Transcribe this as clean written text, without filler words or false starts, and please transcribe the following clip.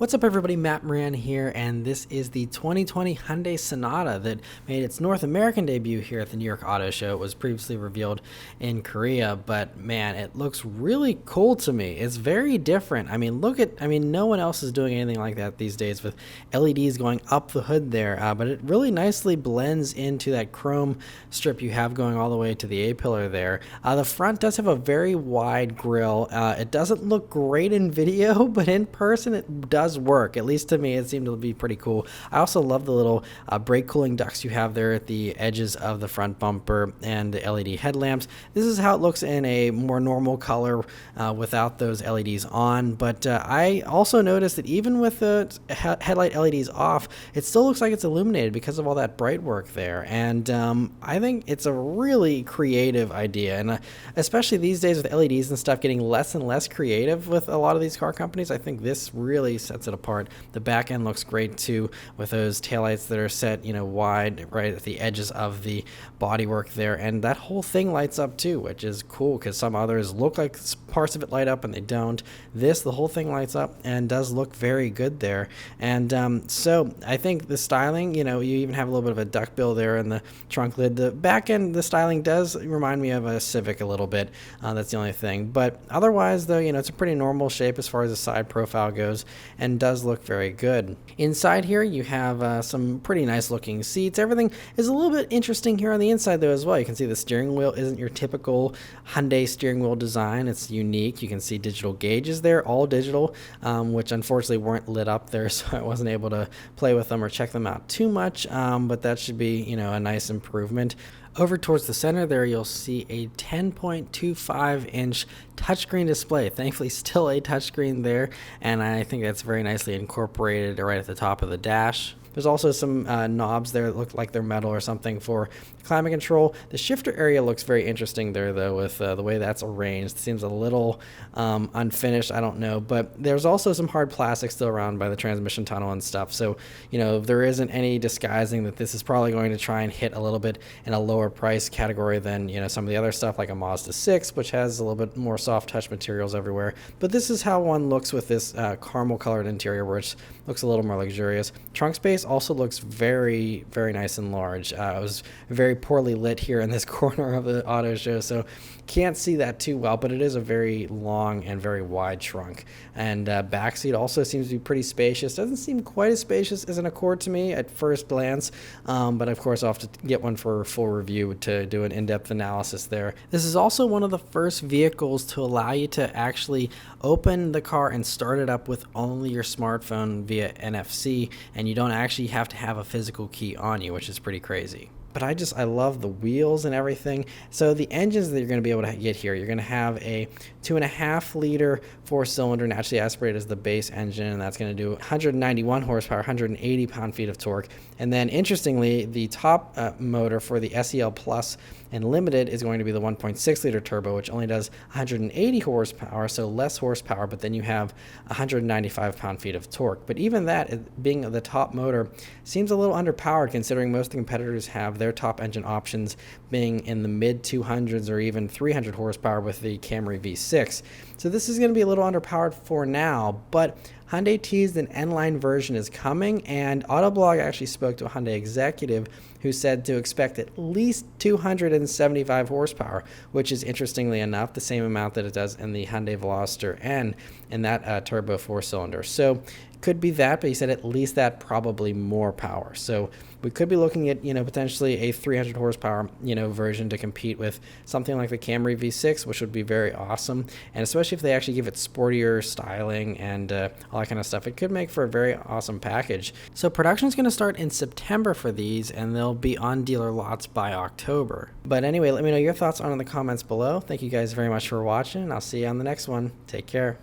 What's up everybody, Matt Maran here, and this is the 2020 Hyundai Sonata that made its North American debut here at the New York Auto Show. It was previously revealed in Korea, but man, it looks really cool to me. It's very different. No one else is doing anything like that these days with LEDs going up the hood there, but it really nicely blends into that chrome strip you have going all the way to the A-pillar there. The front does have a very wide grille. It doesn't look great in video, but in person it does work. At least to me, it seemed to be pretty cool. I also love the little brake cooling ducts you have there at the edges of the front bumper and the LED headlamps. This is how it looks in a more normal color without those LEDs on, but I also noticed that even with the headlight LEDs off, it still looks like it's illuminated because of all that bright work there, and I think it's a really creative idea, and especially these days with LEDs and stuff getting less and less creative with a lot of these car companies, I think this really sets it apart. The back end looks great too, with those taillights that are set, wide right at the edges of the bodywork there, and that whole thing lights up too, which is cool because some others look like parts of it light up and they don't. The whole thing lights up and does look very good there, and so I think the styling, you even have a little bit of a duckbill there in the trunk lid. The back end, the styling does remind me of a Civic a little bit. That's the only thing, but otherwise though, it's a pretty normal shape as far as the side profile goes, and does look very good. Inside here you have some pretty nice looking seats. Everything is a little bit interesting here on the inside though as well. You can see the steering wheel isn't your typical Hyundai steering wheel design. It's unique. You can see digital gauges there, all digital, which unfortunately weren't lit up there, so I wasn't able to play with them or check them out too much, but that should be a nice improvement. Over towards the center there, you'll see a 10.25-inch touchscreen display. Thankfully, still a touchscreen there, and I think that's very nicely incorporated right at the top of the dash. There's also some knobs there that look like they're metal or something for climate control. The shifter area looks very interesting there, though, with the way that's arranged. It seems a little unfinished, I don't know. But there's also some hard plastic still around by the transmission tunnel and stuff. So, there isn't any disguising that this is probably going to try and hit a little bit in a lower price category than, some of the other stuff like a Mazda 6, which has a little bit more soft touch materials everywhere. But this is how one looks with this caramel colored interior, which looks a little more luxurious. Trunk space also looks very, very nice and large. It was very poorly lit here in this corner of the auto show, so can't see that too well, but it is a very long and very wide trunk. And back seat also seems to be pretty spacious. Doesn't seem quite as spacious as an Accord to me at first glance, but of course I'll have to get one for a full review to do an in-depth analysis there. This is also one of the first vehicles to allow you to actually open the car and start it up with only your smartphone via NFC, and you don't actually have to have a physical key on you, which is pretty crazy. But I love the wheels and everything. So the engines that you're going to be able to get here, you're going to have a 2.5 liter 4-cylinder naturally aspirated as the base engine, and that's going to do 191 horsepower, 180 pound-feet of torque. And then interestingly, the top motor for the SEL Plus and Limited is going to be the 1.6 liter turbo, which only does 180 horsepower, so less horsepower, but then you have 195 pound-feet of torque. But even that, being the top motor, seems a little underpowered considering most competitors have their top engine options being in the mid 200s or even 300 horsepower with the Camry V6. So this is going to be a little underpowered for now, but Hyundai teased an N-Line version is coming, and Autoblog actually spoke to a Hyundai executive who said to expect at least 275 horsepower, which is interestingly enough the same amount that it does in the Hyundai Veloster N in that turbo 4-cylinder. So could be that, but he said at least that, probably more power. So we could be looking at, potentially a 300 horsepower, version to compete with something like the Camry V6, which would be very awesome. And especially if they actually give it sportier styling and all that kind of stuff, it could make for a very awesome package. So production is going to start in September for these, and they'll be on dealer lots by October. But anyway, let me know your thoughts on in the comments below. Thank you guys very much for watching, and I'll see you on the next one. Take care.